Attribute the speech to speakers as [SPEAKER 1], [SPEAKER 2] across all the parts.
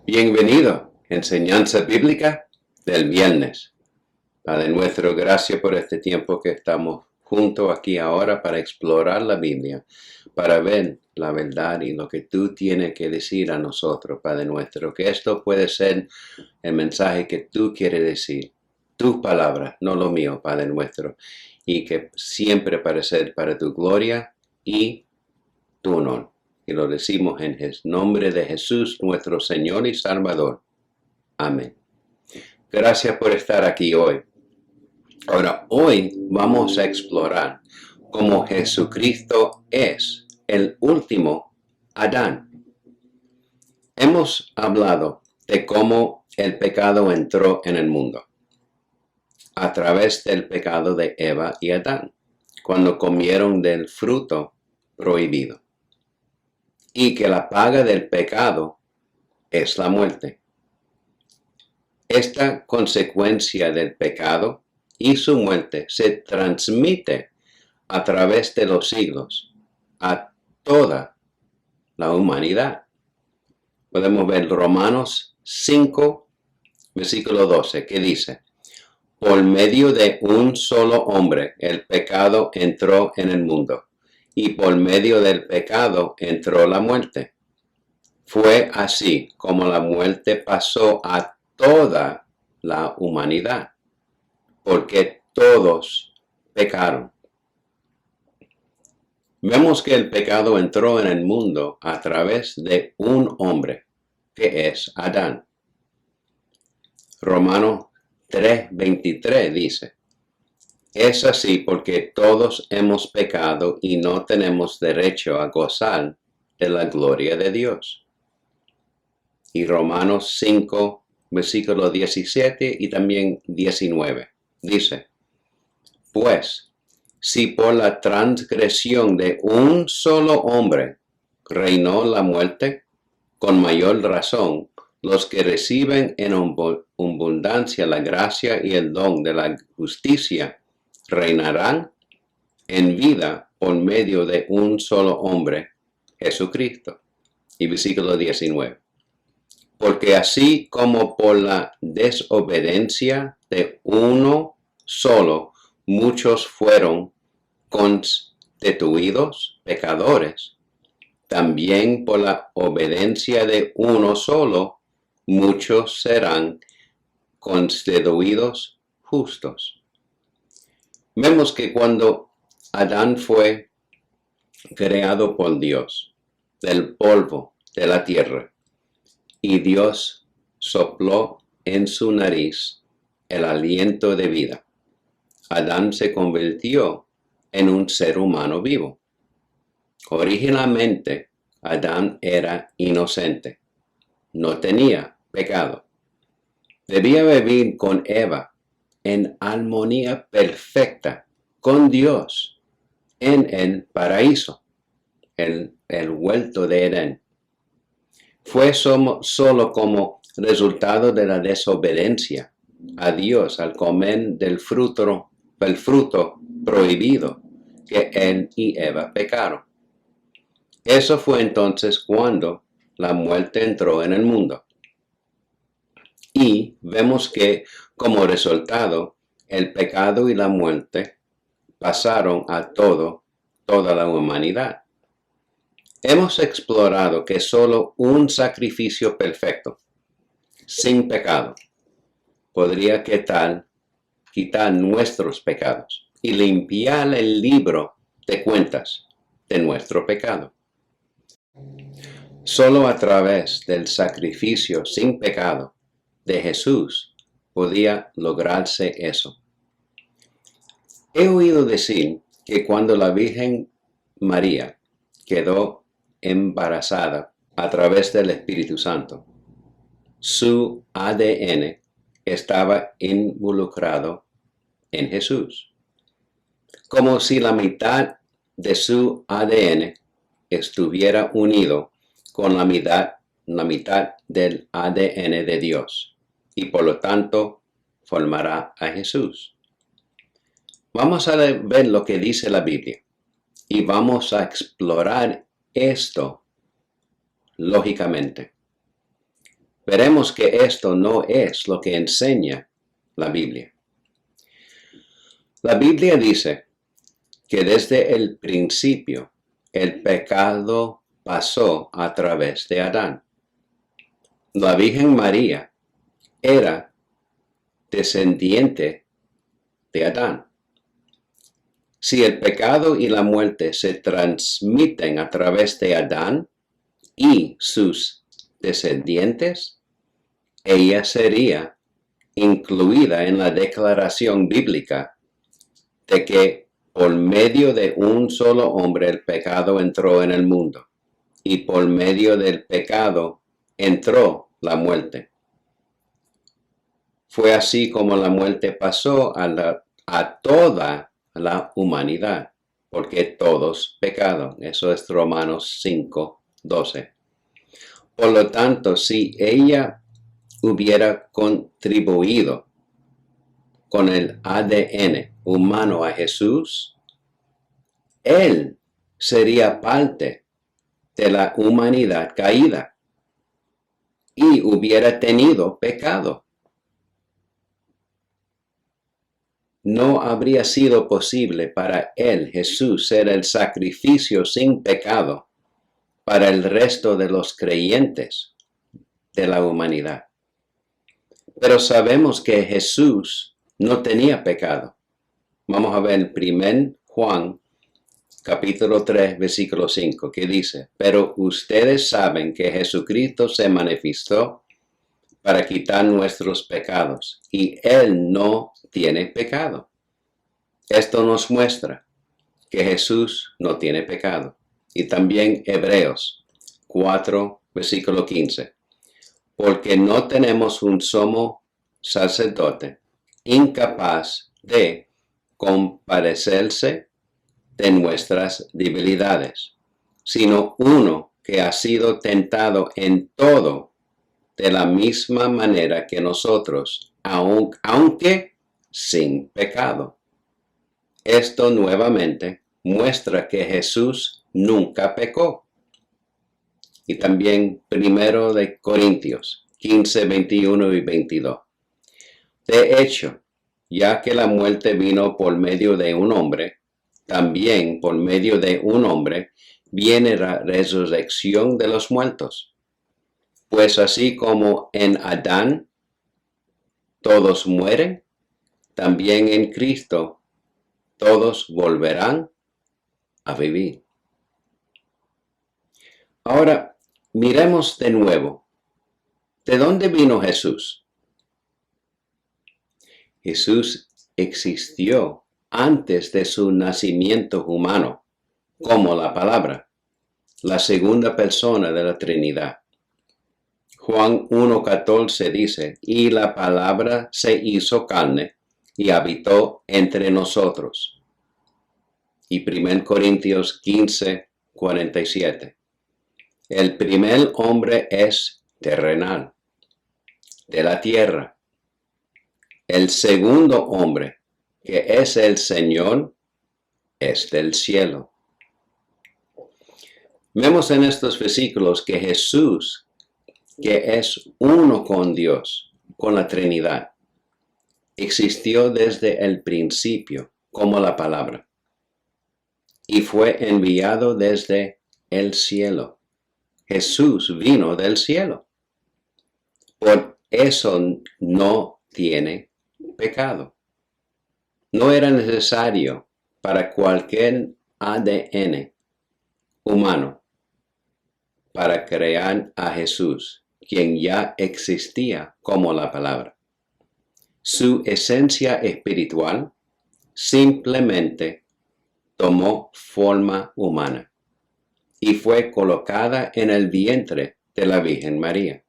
[SPEAKER 1] Bienvenido, enseñanza bíblica del viernes. Padre nuestro, gracias por este tiempo que estamos juntos aquí ahora para explorar la Biblia, para ver la verdad y lo que tú tienes que decir a nosotros, Padre nuestro. Que esto puede ser el mensaje que tú quieres decir, tus palabras, no lo mío, Padre nuestro. Y que siempre para ser para tu gloria y tu honor. Y lo decimos en el nombre de Jesús, nuestro Señor y Salvador. Amén. Gracias por estar aquí hoy. Ahora, hoy vamos a explorar cómo Jesucristo es el último Adán. Hemos hablado de cómo el pecado entró en el mundo a través del pecado de Eva y Adán, cuando comieron del fruto prohibido. Y que la paga del pecado es la muerte. Esta consecuencia del pecado y su muerte se transmite a través de los siglos a toda la humanidad. Podemos ver Romanos 5, versículo 12, que dice: por medio de un solo hombre el pecado entró en el mundo, y por medio del pecado entró la muerte. Fue así como la muerte pasó a toda la humanidad, porque todos pecaron. Vemos que el pecado entró en el mundo a través de un hombre, que es Adán. Romanos 3:23 dice: es así porque todos hemos pecado y no tenemos derecho a gozar de la gloria de Dios. Y Romanos 5, versículo 17 y también 19, dice: pues, si por la transgresión de un solo hombre reinó la muerte, con mayor razón, los que reciben en abundancia la gracia y el don de la justicia reinarán en vida por medio de un solo hombre, Jesucristo. Y versículo 19. Porque así como por la desobediencia de uno solo, muchos fueron constituidos pecadores, también por la obediencia de uno solo, muchos serán constituidos justos. Vemos que cuando Adán fue creado por Dios, del polvo de la tierra, y Dios sopló en su nariz el aliento de vida, Adán se convirtió en un ser humano vivo. Originalmente, Adán era inocente, no tenía pecado. Debía vivir con Eva en armonía perfecta con Dios en el paraíso, el huerto de Edén. Fue solo como resultado de la desobediencia a Dios al comer del fruto prohibido que él y Eva pecaron. Eso fue entonces cuando la muerte entró en el mundo. Y vemos que como resultado el pecado y la muerte pasaron a toda la humanidad. Hemos explorado que solo un sacrificio perfecto, sin pecado, podría quitar nuestros pecados y limpiar el libro de cuentas de nuestro pecado. Solo a través del sacrificio sin pecado de Jesús podía lograrse eso. He oído decir que cuando la Virgen María quedó embarazada a través del Espíritu Santo, su ADN estaba involucrado en Jesús, como si la mitad de su ADN estuviera unido con la mitad del ADN de Dios, y por lo tanto formará a Jesús. Vamos a ver lo que dice la Biblia y vamos a explorar esto lógicamente. veremos que esto no es lo que enseña la Biblia. La Biblia dice que desde el principio el pecado pasó a través de Adán. La Virgen María era descendiente de Adán. Si el pecado y la muerte se transmiten a través de Adán y sus descendientes, ella sería incluida en la declaración bíblica de que por medio de un solo hombre el pecado entró en el mundo y por medio del pecado entró la muerte. Fue así como la muerte pasó a toda la humanidad, porque todos pecaron. Eso es Romanos 5:12. Por lo tanto, si ella hubiera contribuido con el ADN humano a Jesús, él sería parte de la humanidad caída y hubiera tenido pecado. No habría sido posible para él, Jesús, ser el sacrificio sin pecado para el resto de los creyentes de la humanidad. Pero sabemos que Jesús no tenía pecado. Vamos a ver el 1 Juan, capítulo 3, versículo 5, que dice: pero ustedes saben que Jesucristo se manifestó para quitar nuestros pecados, y Él no tiene pecado. Esto nos muestra que Jesús no tiene pecado. Y también Hebreos 4, versículo 15. Porque no tenemos un sumo sacerdote incapaz de compadecerse de nuestras debilidades, sino uno que ha sido tentado en todo de la misma manera que nosotros, aunque sin pecado. Esto nuevamente muestra que Jesús nunca pecó. Y también 1 de Corintios 15, 21 y 22. De hecho, ya que la muerte vino por medio de un hombre, también por medio de un hombre viene la resurrección de los muertos. Pues así como en Adán todos mueren, también en Cristo todos volverán a vivir. Ahora, miremos de nuevo. ¿De dónde vino Jesús? Jesús existió antes de su nacimiento humano, como la palabra, la segunda persona de la Trinidad. Juan 1:14 dice: y la palabra se hizo carne y habitó entre nosotros. Y 1 Corintios 15:47. El primer hombre es terrenal, de la tierra. El segundo hombre, que es el Señor, es del cielo. Vemos en estos versículos que Jesús, que es uno con Dios, con la Trinidad, existió desde el principio como la palabra y fue enviado desde el cielo. Jesús vino del cielo. Por eso no tiene pecado. No era necesario para cualquier ADN humano para crear a Jesús, quien ya existía como la palabra. Su esencia espiritual simplemente tomó forma humana y fue colocada en el vientre de la Virgen María.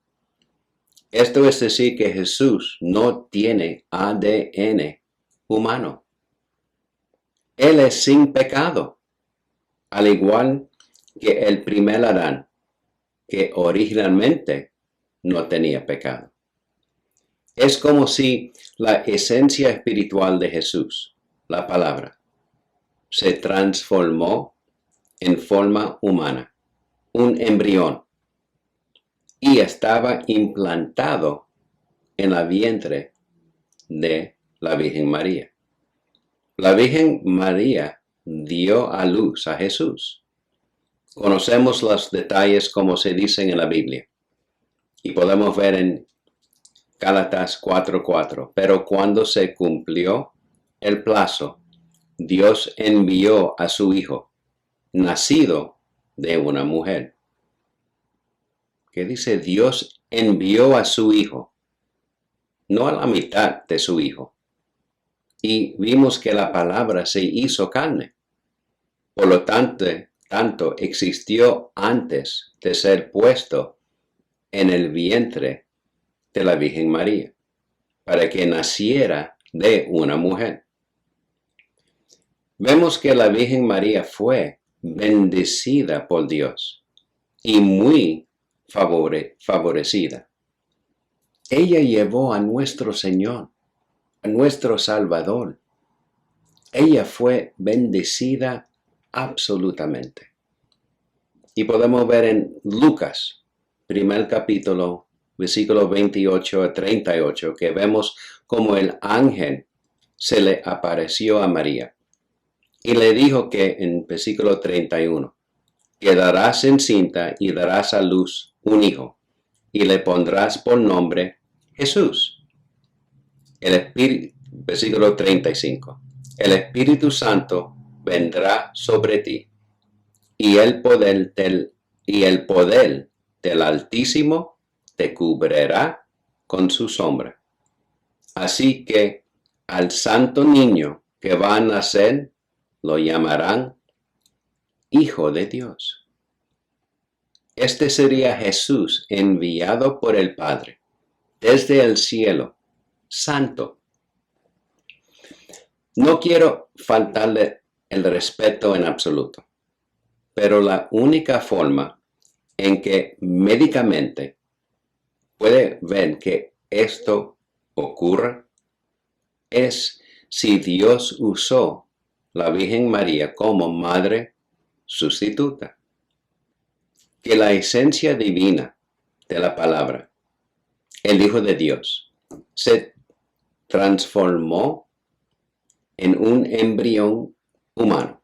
[SPEAKER 1] Esto es decir que Jesús no tiene ADN humano. Él es sin pecado, al igual que el primer Adán, que originalmente no tenía pecado. Es como si la esencia espiritual de Jesús, la palabra, se transformó en forma humana, un embrión. y estaba implantado en la vientre de la Virgen María. La Virgen María dio a luz a Jesús. Conocemos los detalles como se dicen en la Biblia y podemos ver en Gálatas 4:4. Pero cuando se cumplió el plazo, Dios envió a su Hijo, nacido de una mujer. ¿Qué dice? Dios envió a su Hijo, no a la mitad de su Hijo. Y vimos que la palabra se hizo carne. Por lo tanto existió antes de ser puesto en el vientre de la Virgen María, para que naciera de una mujer. Vemos que la Virgen María fue bendecida por Dios y muy favorecida. Ella llevó a nuestro Señor, a nuestro Salvador. Ella fue bendecida absolutamente. Y podemos ver en Lucas, primer capítulo, versículos 28 a 38, que vemos como el ángel se le apareció a María. Y le dijo que en versículo 31, quedarás encinta y darás a luz un hijo, y le pondrás por nombre Jesús. Versículo 35, el Espíritu Santo vendrá sobre ti, y el poder del Altísimo te cubrirá con su sombra. Así que al santo niño que va a nacer lo llamarán Hijo de Dios. Este sería Jesús enviado por el Padre desde el cielo, santo. No quiero faltarle el respeto en absoluto, pero la única forma en que médicamente puede ver que esto ocurra es si Dios usó la Virgen María como madre sustituta. Que la esencia divina de la palabra, el Hijo de Dios, se transformó en un embrión humano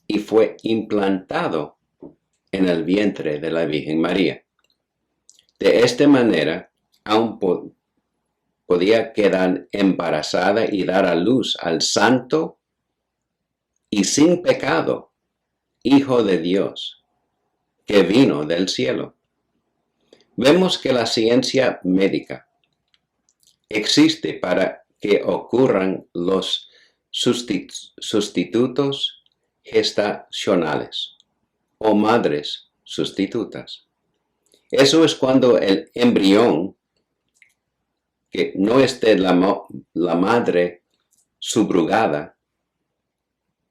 [SPEAKER 1] y fue implantado en el vientre de la Virgen María. De esta manera, aún podía quedar embarazada y dar a luz al santo y sin pecado Hijo de Dios, que vino del cielo. Vemos que la ciencia médica existe para que ocurran los sustitutos gestacionales o madres sustitutas. Eso es cuando el embrión, que no esté la madre subrogada,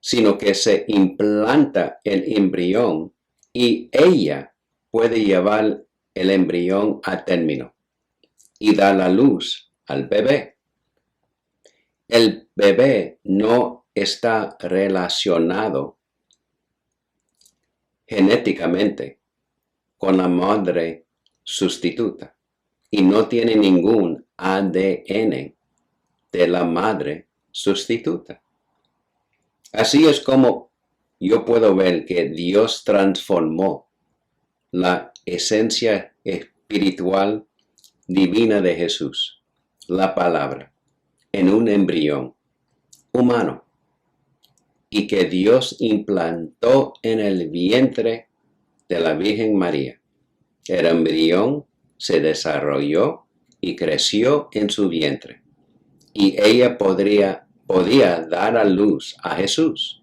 [SPEAKER 1] sino que se implanta el embrión y ella puede llevar el embrión a término y dar la luz al bebé. El bebé no está relacionado genéticamente con la madre sustituta y no tiene ningún ADN de la madre sustituta. Así es como yo puedo ver que Dios transformó la esencia espiritual divina de Jesús, la palabra, en un embrión humano y que Dios implantó en el vientre de la Virgen María. El embrión se desarrolló y creció en su vientre y ella podía dar a luz a Jesús.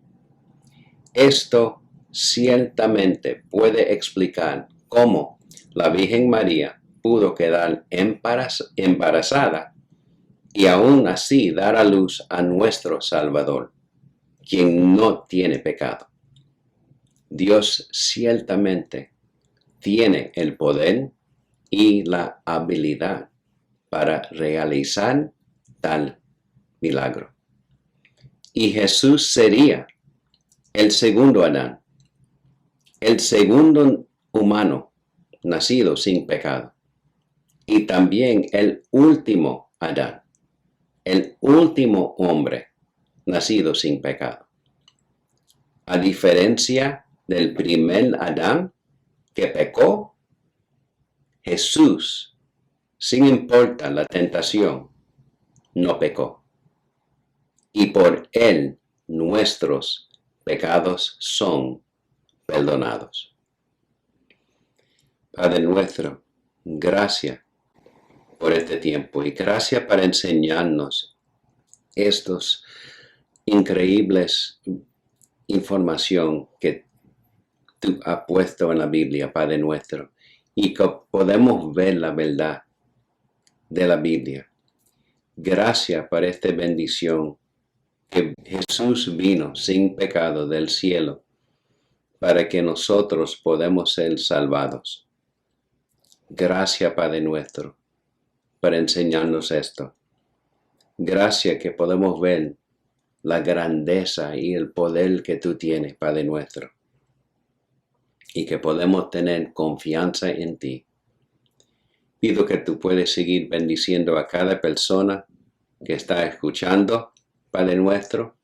[SPEAKER 1] Esto ciertamente puede explicar cómo la Virgen María pudo quedar embarazada y aún así dar a luz a nuestro Salvador, quien no tiene pecado. Dios ciertamente tiene el poder y la habilidad para realizar tal milagro. Y Jesús sería el segundo Adán, el segundo humano nacido sin pecado. y también el último Adán, el último hombre nacido sin pecado. A diferencia del primer Adán que pecó, Jesús, sin importar la tentación, no pecó. Y por él nuestros pecados son perdonados. Padre nuestro, gracias por este tiempo y gracias por enseñarnos estos increíbles información que tú has puesto en la Biblia, Padre nuestro, y que podemos ver la verdad de la Biblia. Gracias por esta bendición que Jesús vino sin pecado del cielo para que nosotros podamos ser salvados. Gracias, Padre nuestro, por enseñarnos esto. Gracias que podemos ver la grandeza y el poder que tú tienes, Padre nuestro, y que podemos tener confianza en ti. Pido que tú puedes seguir bendiciendo a cada persona que está escuchando, Padre nuestro,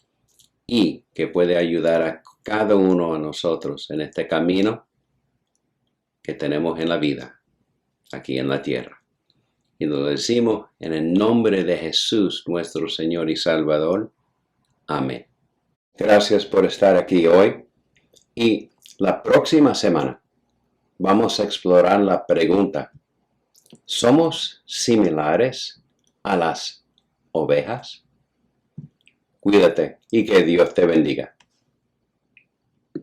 [SPEAKER 1] y que puede ayudar a cada uno de nosotros en este camino que tenemos en la vida, aquí en la tierra. Y lo decimos en el nombre de Jesús, nuestro Señor y Salvador. Amén. Gracias por estar aquí hoy. Y la próxima semana vamos a explorar la pregunta: ¿somos similares a las ovejas? Cuídate y que Dios te bendiga.